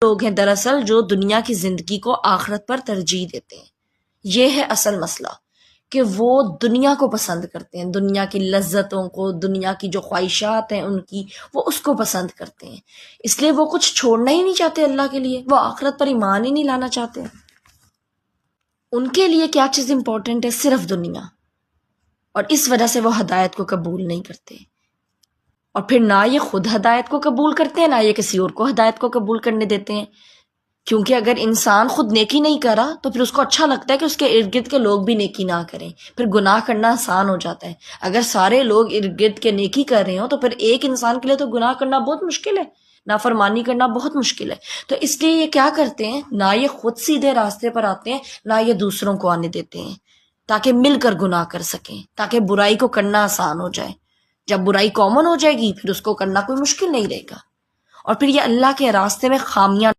لوگ ہیں دراصل جو دنیا کی زندگی کو آخرت پر ترجیح دیتے ہیں. یہ ہے اصل مسئلہ کہ وہ دنیا کو پسند کرتے ہیں، دنیا کی لذتوں کو، دنیا کی جو خواہشات ہیں ان کی، وہ اس کو پسند کرتے ہیں. اس لیے وہ کچھ چھوڑنا ہی نہیں چاہتے اللہ کے لیے، وہ آخرت پر ایمان ہی نہیں لانا چاہتے. ان کے لیے کیا چیز امپورٹنٹ ہے؟ صرف دنیا. اور اس وجہ سے وہ ہدایت کو قبول نہیں کرتے. اور پھر نہ یہ خود ہدایت کو قبول کرتے ہیں، نہ یہ کسی اور کو ہدایت کو قبول کرنے دیتے ہیں. کیونکہ اگر انسان خود نیکی نہیں کرا تو پھر اس کو اچھا لگتا ہے کہ اس کے ارد گرد کے لوگ بھی نیکی نہ کریں، پھر گناہ کرنا آسان ہو جاتا ہے. اگر سارے لوگ ارد گرد کے نیکی کر رہے ہوں تو پھر ایک انسان کے لیے تو گناہ کرنا بہت مشکل ہے، نافرمانی کرنا بہت مشکل ہے. تو اس لیے یہ کیا کرتے ہیں، نہ یہ خود سیدھے راستے پر آتے ہیں، نہ یہ دوسروں کو آنے دیتے ہیں، تاکہ مل کر گناہ کر سکیں، تاکہ برائی کو کرنا آسان ہو جائے. جب برائی کامن ہو جائے گی پھر اس کو کرنا کوئی مشکل نہیں رہے گا، اور پھر یہ اللہ کے راستے میں خامیاں